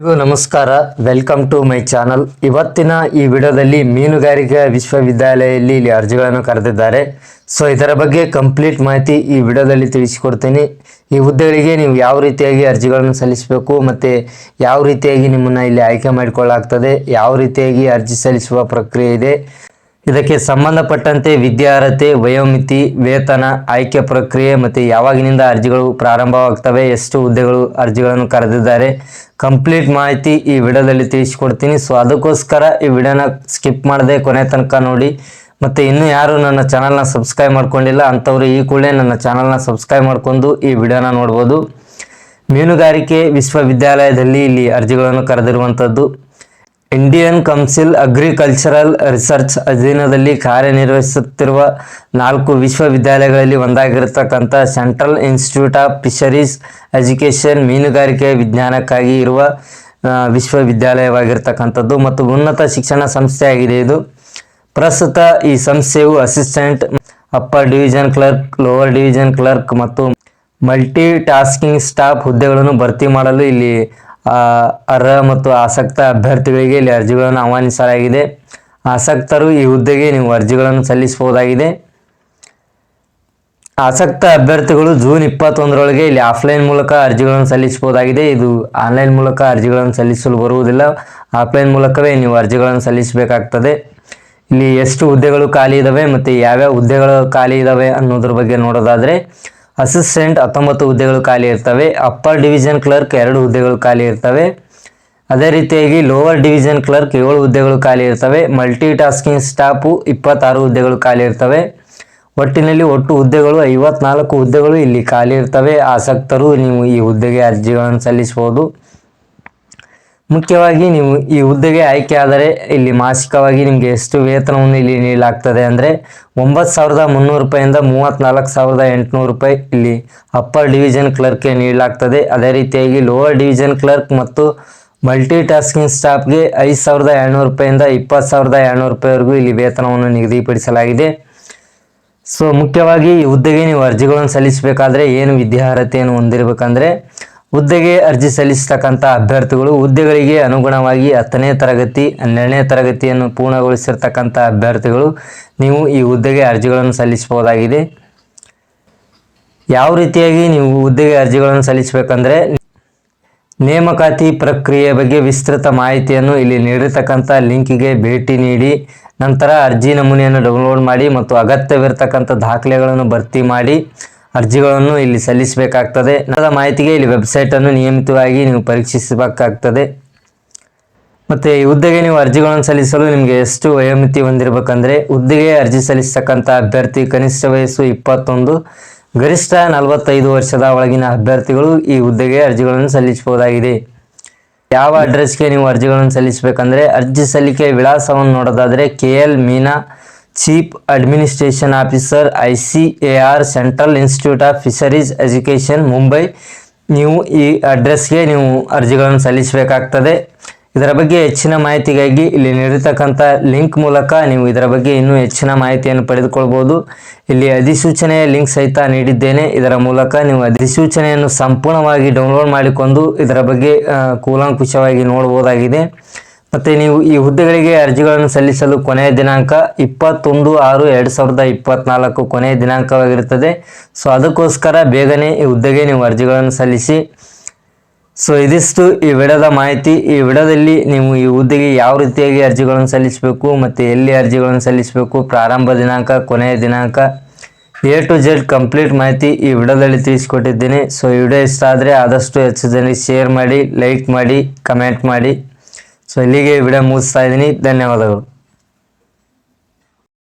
ನಮಸ್ಕಾರ, welcome to my channel. ಇವತ್ತಿನ ಈ ವಿಡಿಯೋದಲ್ಲಿ ಮೀನುಗಾರಿಕಾ ವಿಶ್ವವಿದ್ಯಾಲಯದಲ್ಲಿ ಇಲ್ಲಿ ಅರ್ಜಿಗಳನ್ನು ಕರೆದಿದ್ದಾರೆ. ಸೊ ಇದರ ಬಗ್ಗೆ ಕಂಪ್ಲೀಟ್ ಮಾಹಿತಿ ಈ ವಿಡಿಯೋದಲ್ಲಿ ತಿಳಿಸಿಕೊಡ್ತೀನಿ. ಈ ಹುದ್ದೆಗಳಿಗೆ ನೀವು ಯಾವ ರೀತಿಯಾಗಿ ಅರ್ಜಿಗಳನ್ನು ಸಲ್ಲಿಸಬೇಕು ಮತ್ತು ಯಾವ ರೀತಿಯಾಗಿ ನಿಮ್ಮನ್ನು ಇಲ್ಲಿ ಆಯ್ಕೆ ಮಾಡಿಕೊಳ್ಳಲಾಗ್ತದೆ, ಯಾವ ರೀತಿಯಾಗಿ ಅರ್ಜಿ ಸಲ್ಲಿಸುವ ಪ್ರಕ್ರಿಯೆ ಇದೆ, ಇದಕ್ಕೆ ಸಂಬಂಧಪಟ್ಟಂತೆ ವಿದ್ಯಾರ್ಹತೆ, ವಯೋಮಿತಿ, ವೇತನ, ಆಯ್ಕೆ ಪ್ರಕ್ರಿಯೆ ಮತ್ತು ಯಾವಾಗಿನಿಂದ ಅರ್ಜಿಗಳು ಪ್ರಾರಂಭವಾಗ್ತವೆ, ಎಷ್ಟು ಹುದ್ದೆಗಳು ಅರ್ಜಿಗಳನ್ನು ಕರೆದಿದ್ದಾರೆ, ಕಂಪ್ಲೀಟ್ ಮಾಹಿತಿ ಈ ವಿಡಿಯೋದಲ್ಲಿ ತಿಳಿಸಿಕೊಡ್ತೀನಿ. ಸೊ ಅದಕ್ಕೋಸ್ಕರ ಈ ವಿಡಿಯೋನ ಸ್ಕಿಪ್ ಮಾಡದೆ ಕೊನೆ ತನಕ ನೋಡಿ. ಮತ್ತು ಇನ್ನೂ ಯಾರು ನನ್ನ ಚಾನಲ್ನ ಸಬ್ಸ್ಕ್ರೈಬ್ ಮಾಡ್ಕೊಂಡಿಲ್ಲ ಅಂಥವ್ರು ಈ ಕೂಡಲೇ ನನ್ನ ಚಾನಲ್ನ ಸಬ್ಸ್ಕ್ರೈಬ್ ಮಾಡ್ಕೊಂಡು ಈ ವಿಡಿಯೋನ ನೋಡ್ಬೋದು. ಮೀನುಗಾರಿಕೆ ವಿಶ್ವವಿದ್ಯಾಲಯದಲ್ಲಿ ಇಲ್ಲಿ ಅರ್ಜಿಗಳನ್ನು ಕರೆದಿರುವಂಥದ್ದು. ಇಂಡಿಯನ್ ಕೌನ್ಸಿಲ್ ಅಗ್ರಿಕಲ್ಚರಲ್ ರಿಸರ್ಚ್ ಅಧೀನದಲ್ಲಿ ಕಾರ್ಯನಿರ್ವಹಿಸುತ್ತಿರುವ 4 ವಿಶ್ವವಿದ್ಯಾಲಯಗಳಲ್ಲಿ ಒಂದಾಗಿರತಕ್ಕಂಥ central institute of fisheries education ಮೀನುಗಾರಿಕೆ ವಿಜ್ಞಾನಕ್ಕಾಗಿ ಇರುವ ವಿಶ್ವವಿದ್ಯಾಲಯವಾಗಿರ್ತಕ್ಕಂಥದ್ದು ಮತ್ತು ಉನ್ನತ ಶಿಕ್ಷಣ ಸಂಸ್ಥೆಯಾಗಿದೆ. ಇದು ಪ್ರಸ್ತುತ ಈ ಸಂಸ್ಥೆಯು assistant, upper division clerk, lower division clerk ಮತ್ತು ಮಲ್ಟಿ ಟಾಸ್ಕಿಂಗ್ ಸ್ಟಾಫ್ ಹುದ್ದೆಗಳನ್ನು ಭರ್ತಿ ಮಾಡಲು ಇಲ್ಲಿ ಅರ್ಹ ಮತ್ತು ಆಸಕ್ತ ಅಭ್ಯರ್ಥಿಗಳಿಗೆ ಇಲ್ಲಿ ಅರ್ಜಿಗಳನ್ನು ಆಹ್ವಾನಿಸಲಾಗಿದೆ. ಆಸಕ್ತರು ಈ ಹುದ್ದೆಗೆ ನೀವು ಅರ್ಜಿಗಳನ್ನು ಸಲ್ಲಿಸಬಹುದಾಗಿದೆ. ಆಸಕ್ತ ಅಭ್ಯರ್ಥಿಗಳು ಜೂನ್ 21ರೊಳಗೆ ಇಲ್ಲಿ ಆಫ್ಲೈನ್ ಮೂಲಕ ಅರ್ಜಿಗಳನ್ನು ಸಲ್ಲಿಸಬಹುದಾಗಿದೆ. ಇದು ಆನ್ಲೈನ್ ಮೂಲಕ ಅರ್ಜಿಗಳನ್ನು ಸಲ್ಲಿಸಲು ಬರುವುದಿಲ್ಲ, ಆಫ್ಲೈನ್ ಮೂಲಕವೇ ನೀವು ಅರ್ಜಿಗಳನ್ನು ಸಲ್ಲಿಸಬೇಕಾಗ್ತದೆ. ಇಲ್ಲಿ ಎಷ್ಟು ಹುದ್ದೆಗಳು ಖಾಲಿ ಇದ್ದಾವೆ ಮತ್ತು ಯಾವ್ಯಾವ ಹುದ್ದೆಗಳು ಖಾಲಿ ಇದ್ದಾವೆ ಅನ್ನೋದ್ರ ಬಗ್ಗೆ ನೋಡೋದಾದರೆ, ಅಸಿಸ್ಟೆಂಟ್ 19 ಹುದ್ದೆಗಳು ಖಾಲಿ ಇರ್ತವೆ, ಅಪ್ಪರ್ ಡಿವಿಷನ್ ಕ್ಲರ್ಕ್ 2 ಹುದ್ದೆಗಳು ಖಾಲಿ ಇರ್ತವೆ, ಅದೇ ರೀತಿಯಾಗಿ ಲೋವರ್ ಡಿವಿಷನ್ ಕ್ಲರ್ಕ್ 7 ಹುದ್ದೆಗಳು ಖಾಲಿ ಇರ್ತವೆ, ಮಲ್ಟಿ ಟಾಸ್ಕಿಂಗ್ ಸ್ಟಾಫು 26 ಹುದ್ದೆಗಳು ಖಾಲಿ ಇರ್ತವೆ. ಒಟ್ಟಿನಲ್ಲಿ ಹುದ್ದೆಗಳು 54 ಹುದ್ದೆಗಳು ಇಲ್ಲಿ ಖಾಲಿ ಇರ್ತವೆ. ಆಸಕ್ತರು ನೀವು ಈ ಹುದ್ದೆಗೆ ಅರ್ಜಿಗಳನ್ನು ಸಲ್ಲಿಸಬಹುದು. ಮುಖ್ಯವಾಗಿ ನೀವು ಈ ಹುದ್ದೆಗೆ ಆಯ್ಕೆ ಆದರೆ ಇಲ್ಲಿ ಮಾಸಿಕವಾಗಿ ನಿಮಗೆ ಎಷ್ಟು ವೇತನವನ್ನು ಇಲ್ಲಿ ನೀಡಲಾಗ್ತದೆ ಅಂದರೆ 9,300 ರೂಪಾಯಿಂದ 34,800 ರೂಪಾಯಿ ಇಲ್ಲಿ ಅಪ್ಪರ್ ಡಿವಿಷನ್ ಕ್ಲರ್ಕ್ಗೆ ನೀಡಲಾಗ್ತದೆ. ಅದೇ ರೀತಿಯಾಗಿ ಲೋವರ್ ಡಿವಿಷನ್ ಕ್ಲರ್ಕ್ ಮತ್ತು ಮಲ್ಟಿ ಟಾಸ್ಕಿಂಗ್ ಸ್ಟಾಫ್ಗೆ 5,200 ರೂಪಾಯಿಂದ 20,200 ರೂಪಾಯಿವರೆಗೂ ಇಲ್ಲಿ ವೇತನವನ್ನು ನಿಗದಿಪಡಿಸಲಾಗಿದೆ. ಸೊ ಮುಖ್ಯವಾಗಿ ಈ ಹುದ್ದೆಗೆ ನೀವು ಅರ್ಜಿಗಳನ್ನು ಸಲ್ಲಿಸಬೇಕಾದ್ರೆ ಏನು ವಿದ್ಯಾರ್ಹತೆಯನ್ನು ಹೊಂದಿರಬೇಕಂದ್ರೆ, ಹುದ್ದೆಗೆ ಅರ್ಜಿ ಸಲ್ಲಿಸತಕ್ಕಂಥ ಅಭ್ಯರ್ಥಿಗಳು ಹುದ್ದೆಗಳಿಗೆ ಅನುಗುಣವಾಗಿ 10ನೇ ತರಗತಿ 12ನೇ ತರಗತಿಯನ್ನು ಪೂರ್ಣಗೊಳಿಸಿರ್ತಕ್ಕಂಥ ಅಭ್ಯರ್ಥಿಗಳು ನೀವು ಈ ಹುದ್ದೆಗೆ ಅರ್ಜಿಗಳನ್ನು ಸಲ್ಲಿಸಬಹುದಾಗಿದೆ. ಯಾವ ರೀತಿಯಾಗಿ ನೀವು ಹುದ್ದೆಗೆ ಅರ್ಜಿಗಳನ್ನು ಸಲ್ಲಿಸಬೇಕಂದ್ರೆ, ನೇಮಕಾತಿ ಪ್ರಕ್ರಿಯೆ ಬಗ್ಗೆ ವಿಸ್ತೃತ ಮಾಹಿತಿಯನ್ನು ಇಲ್ಲಿ ನೀಡಿರ್ತಕ್ಕಂಥ ಲಿಂಕಿಗೆ ಭೇಟಿ ನೀಡಿ ನಂತರ ಅರ್ಜಿ ನಮೂನೆಯನ್ನು ಡೌನ್ಲೋಡ್ ಮಾಡಿ ಮತ್ತು ಅಗತ್ಯವಿರತಕ್ಕಂಥ ದಾಖಲೆಗಳನ್ನು ಭರ್ತಿ ಮಾಡಿ ಅರ್ಜಿಗಳನ್ನು ಇಲ್ಲಿ ಸಲ್ಲಿಸಬೇಕಾಗ್ತದೆ. ಅದರ ಮಾಹಿತಿಗೆ ಇಲ್ಲಿ ವೆಬ್ಸೈಟನ್ನು ನಿಯಮಿತವಾಗಿ ನೀವು ಪರೀಕ್ಷಿಸಬೇಕಾಗ್ತದೆ. ಮತ್ತು ಈ ಹುದ್ದೆಗೆ ನೀವು ಅರ್ಜಿಗಳನ್ನು ಸಲ್ಲಿಸಲು ನಿಮಗೆ ಎಷ್ಟು ವಯೋಮಿತಿ ಹೊಂದಿರಬೇಕಂದ್ರೆ, ಹುದ್ದೆಗೆ ಅರ್ಜಿ ಸಲ್ಲಿಸತಕ್ಕಂಥ ಅಭ್ಯರ್ಥಿ ಕನಿಷ್ಠ ವಯಸ್ಸು 21, ಗರಿಷ್ಠ 45 ವರ್ಷದ ಒಳಗಿನ ಅಭ್ಯರ್ಥಿಗಳು ಈ ಹುದ್ದೆಗೆ ಅರ್ಜಿಗಳನ್ನು ಸಲ್ಲಿಸಬಹುದಾಗಿದೆ. ಯಾವ ಅಡ್ರೆಸ್ಗೆ ನೀವು ಅರ್ಜಿಗಳನ್ನು ಸಲ್ಲಿಸಬೇಕಂದ್ರೆ, ಅರ್ಜಿ ಸಲ್ಲಿಕೆ ವಿಳಾಸವನ್ನು ನೋಡೋದಾದರೆ KL Meena, chief administration officer, ICAR central institute of fisheries education, Mumbai. ನೀವು ಈ ಅಡ್ರೆಸ್ಗೆ ನೀವು ಅರ್ಜಿಗಳನ್ನು ಸಲ್ಲಿಸಬೇಕಾಗ್ತದೆ. ಇದರ ಬಗ್ಗೆ ಹೆಚ್ಚಿನ ಮಾಹಿತಿಗಾಗಿ ಇಲ್ಲಿ ನೀಡಿರ್ತಕ್ಕಂಥ ಲಿಂಕ್ ಮೂಲಕ ನೀವು ಇದರ ಬಗ್ಗೆ ಇನ್ನೂ ಹೆಚ್ಚಿನ ಮಾಹಿತಿಯನ್ನು ಪಡೆದುಕೊಳ್ಬೋದು. ಇಲ್ಲಿ ಅಧಿಸೂಚನೆಯ ಲಿಂಕ್ ಸಹಿತ ನೀಡಿದ್ದೇನೆ. ಇದರ ಮೂಲಕ ನೀವು ಅಧಿಸೂಚನೆಯನ್ನು ಸಂಪೂರ್ಣವಾಗಿ ಡೌನ್ಲೋಡ್ ಮಾಡಿಕೊಂಡು ಇದರ ಬಗ್ಗೆ ಕೂಲಂಕುಷವಾಗಿ ನೋಡ್ಬೋದಾಗಿದೆ. ಮತ್ತು ನೀವು ಈ ಹುದ್ದೆಗಳಿಗೆ ಅರ್ಜಿಗಳನ್ನು ಸಲ್ಲಿಸಲು ಕೊನೆಯ ದಿನಾಂಕ 21/6/2024 ಕೊನೆಯ ದಿನಾಂಕವಾಗಿರುತ್ತದೆ. ಸೊ ಅದಕ್ಕೋಸ್ಕರ ಬೇಗನೆ ಈ ಹುದ್ದೆಗೆ ನೀವು ಅರ್ಜಿಗಳನ್ನು ಸಲ್ಲಿಸಿ. ಸೊ ಇದಿಷ್ಟು ಈ ವಿಡಿಯೋದ ಮಾಹಿತಿ. ಈ ವಿಡಿಯೋದಲ್ಲಿ ನೀವು ಈ ಹುದ್ದೆಗೆ ಯಾವ ರೀತಿಯಾಗಿ ಅರ್ಜಿಗಳನ್ನು ಸಲ್ಲಿಸಬೇಕು ಮತ್ತು ಎಲ್ಲಿ ಅರ್ಜಿಗಳನ್ನು ಸಲ್ಲಿಸಬೇಕು, ಪ್ರಾರಂಭ ದಿನಾಂಕ, ಕೊನೆಯ ದಿನಾಂಕ, A to Z ಕಂಪ್ಲೀಟ್ ಮಾಹಿತಿ ಈ ವಿಡಿಯೋದಲ್ಲಿ ತಿಳಿಸಿಕೊಟ್ಟಿದ್ದೀನಿ. ಸೊ ಈ ವಿಡಿಯೋ ಇಷ್ಟ ಆದರೆ ಆದಷ್ಟು ಹೆಚ್ಚು ಜನರಿಗೆ ಶೇರ್ ಮಾಡಿ, ಲೈಕ್ ಮಾಡಿ, ಕಮೆಂಟ್ ಮಾಡಿ. ಸೊ ಇಲ್ಲಿಗೆ ವಿಡಿಯೋ ಮುಗಿಸ್ತಾ ಇದ್ದೀನಿ. ಧನ್ಯವಾದಗಳು.